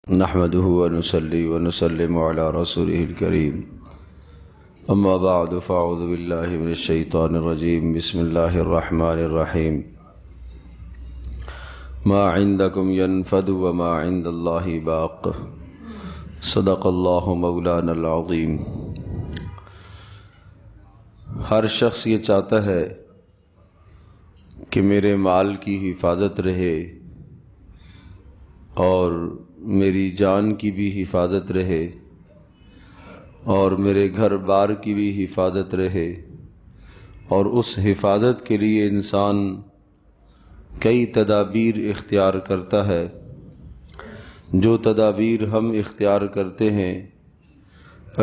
نحمده ونصلي ونسلم على رسوله الكريم أما بعد فأعوذ بالله من الشيطان الرجيم بسم الله الرحمن الرحيم ما عندكم ينفد وما عند الله باق صدق الله مولانا العظيم۔ ہر شخص یہ چاہتا ہے کہ میرے مال کی حفاظت رہے اور میری جان کی بھی حفاظت رہے اور میرے گھر بار کی بھی حفاظت رہے، اور اس حفاظت کے لیے انسان کئی تدابیر اختیار کرتا ہے۔ جو تدابیر ہم اختیار کرتے ہیں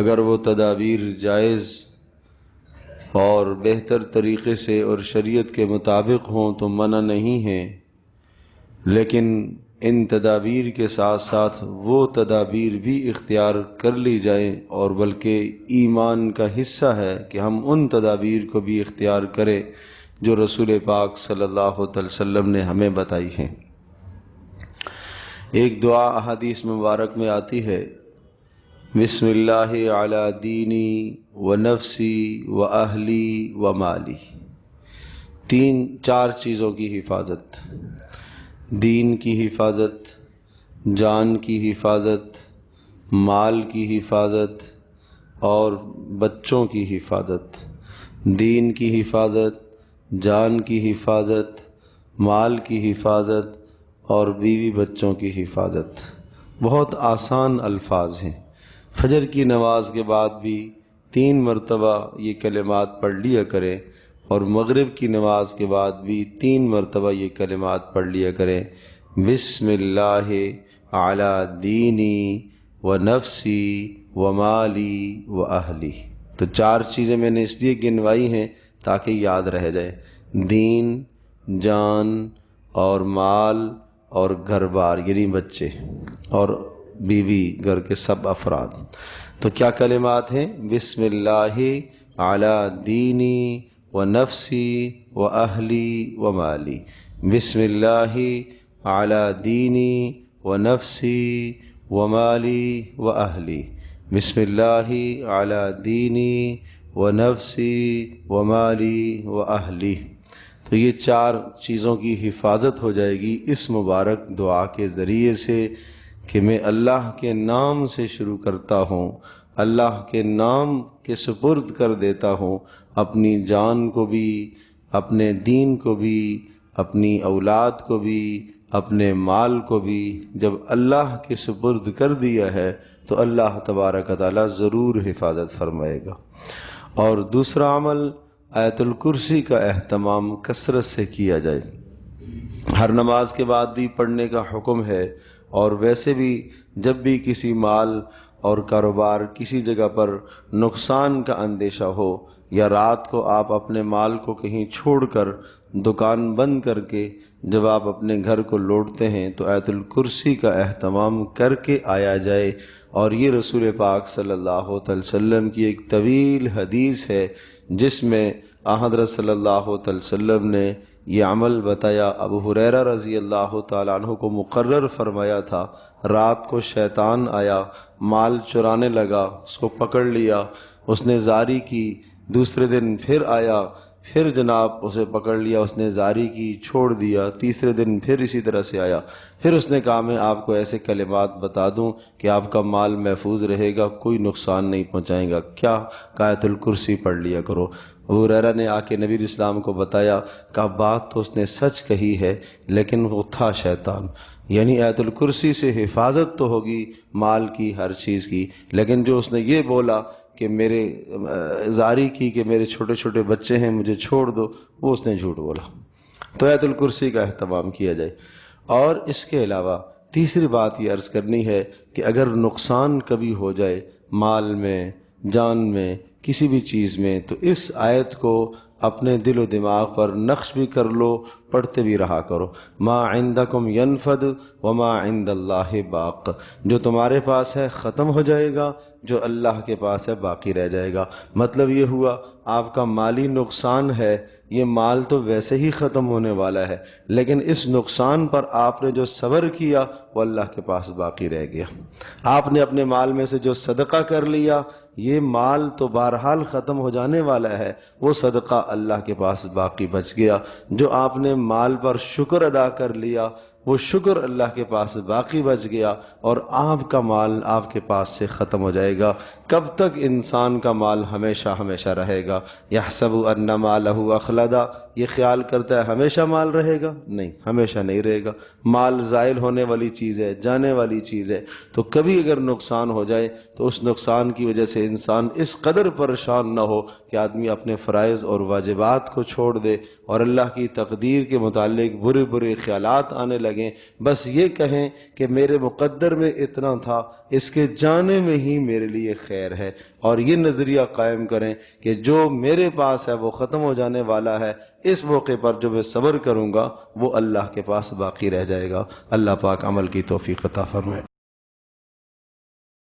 اگر وہ تدابیر جائز اور بہتر طریقے سے اور شریعت کے مطابق ہوں تو منع نہیں ہے، لیکن ان تدابیر کے ساتھ ساتھ وہ تدابیر بھی اختیار کر لی جائیں، اور بلکہ ایمان کا حصہ ہے کہ ہم ان تدابیر کو بھی اختیار کریں جو رسول پاک صلی اللہ علیہ وسلم نے ہمیں بتائی ہیں۔ ایک دعا احادیث مبارک میں آتی ہے، بسم اللہ علی دینی و نفسی و اہلی و مالی۔ چار چیزوں کی حفاظت: دین کی حفاظت، جان کی حفاظت، مال کی حفاظت اور بچوں کی حفاظت۔ دین کی حفاظت، جان کی حفاظت، مال کی حفاظت اور بیوی بچوں کی حفاظت۔ بہت آسان الفاظ ہیں۔ فجر کی نماز کے بعد بھی 3 مرتبہ یہ کلمات پڑھ لیا کریں، اور مغرب کی نماز کے بعد بھی 3 مرتبہ یہ کلمات پڑھ لیا کریں، بسم اللہ علی دینی و نفسی و مالی و اہلی۔ تو 4 چیزیں میں نے اس لیے گنوائی ہیں تاکہ یاد رہ جائے: دین، جان اور مال اور گھر بار یعنی بچے اور بیوی، گھر کے سب افراد۔ تو کیا کلمات ہیں؟ بسم اللہ علی دینی و نفسی و اہلی و مالی۔ بسم اللہ علی دینی و نفسی و مالی و اہلی۔ بسم اللہ علی دینی و نفسی و مالی و اہلی۔ تو یہ 4 چیزوں کی حفاظت ہو جائے گی اس مبارک دعا کے ذریعے سے کہ میں اللہ کے نام سے شروع کرتا ہوں، اللہ کے نام کے سپرد کر دیتا ہوں اپنی جان کو بھی، اپنے دین کو بھی، اپنی اولاد کو بھی، اپنے مال کو بھی۔ جب اللہ کے سپرد کر دیا ہے تو اللہ تبارک و تعالی ضرور حفاظت فرمائے گا۔ اور دوسرا عمل، آیت الکرسی کا اہتمام کثرت سے کیا جائے۔ ہر نماز کے بعد بھی پڑھنے کا حکم ہے، اور ویسے بھی جب بھی کسی مال اور کاروبار کسی جگہ پر نقصان کا اندیشہ ہو، یا رات کو آپ اپنے مال کو کہیں چھوڑ کر دکان بند کر کے جب آپ اپنے گھر کو لوٹتے ہیں تو آیت الکرسی کا اہتمام کر کے آیا جائے۔ اور یہ رسول پاک صلی اللہ علیہ وسلم کی ایک طویل حدیث ہے جس میں حضرت صلی اللہ علیہ وسلم نے یہ عمل بتایا۔ ابو ہریرہ رضی اللہ تعالیٰ عنہ کو مقرر فرمایا تھا، رات کو شیطان آیا، مال چرانے لگا، اس کو پکڑ لیا، اس نے زاری کی۔ دوسرے دن پھر آیا، پھر جناب اسے پکڑ لیا، اس نے زاری کی، چھوڑ دیا۔ تیسرے دن پھر اسی طرح سے آیا، پھر اس نے کہا میں آپ کو ایسے کلمات بتا دوں کہ آپ کا مال محفوظ رہے گا، کوئی نقصان نہیں پہنچائے گا۔ کیا؟ آیت الکرسی پڑھ لیا کرو۔ ابو ہریرہ نے آ کے نبی اسلام کو بتایا، کہا بات تو اس نے سچ کہی ہے، لیکن وہ تھا شیطان۔ یعنی آیت الکرسی سے حفاظت تو ہوگی مال کی، ہر چیز کی، لیکن جو اس نے یہ بولا کہ میرے زاری کی کہ میرے چھوٹے چھوٹے بچے ہیں مجھے چھوڑ دو، وہ اس نے جھوٹ بولا۔ تو آیت الکرسی کا اہتمام کیا جائے۔ اور اس کے علاوہ تیسری بات یہ عرض کرنی ہے کہ اگر نقصان کبھی ہو جائے مال میں، جان میں، کسی بھی چیز میں، تو اس آیت کو اپنے دل و دماغ پر نقش بھی کر لو، پڑھتے بھی رہا کرو۔ ما عندکم ینفد وما عند اللہ باق۔ جو تمہارے پاس ہے ختم ہو جائے گا، جو اللہ کے پاس ہے باقی رہ جائے گا۔ مطلب یہ ہوا آپ کا مالی نقصان ہے، یہ مال تو ویسے ہی ختم ہونے والا ہے، لیکن اس نقصان پر آپ نے جو صبر کیا وہ اللہ کے پاس باقی رہ گیا۔ آپ نے اپنے مال میں سے جو صدقہ کر لیا، یہ مال تو بہرحال ختم ہو جانے والا ہے، وہ صدقہ اللہ کے پاس باقی بچ گیا۔ جو آپ نے مال پر شکر ادا کر لیا، وہ شکر اللہ کے پاس باقی بچ گیا، اور آپ کا مال آپ کے پاس سے ختم ہو جائے گا۔ کب تک انسان کا مال ہمیشہ ہمیشہ رہے گا؟ یحسب ان مالہ اخلدا، یہ خیال کرتا ہے ہمیشہ مال رہے گا؟ نہیں، ہمیشہ نہیں رہے گا۔ مال زائل ہونے والی چیز ہے، جانے والی چیز ہے۔ تو کبھی اگر نقصان ہو جائے تو اس نقصان کی وجہ سے انسان اس قدر پریشان نہ ہو کہ آدمی اپنے فرائض اور واجبات کو چھوڑ دے اور اللہ کی تقدیر کے متعلق برے برے خیالات آنے لگیں۔ بس یہ کہیں کہ میرے مقدر میں اتنا تھا، اس کے جانے میں ہی میرے لیے خیر ہے، اور یہ نظریہ قائم کریں کہ جو میرے پاس ہے وہ ختم ہو جانے والا ہے، اس موقع پر جو میں صبر کروں گا وہ اللہ کے پاس باقی رہ جائے گا۔ اللہ پاک عمل کی توفیق عطا فرمائے۔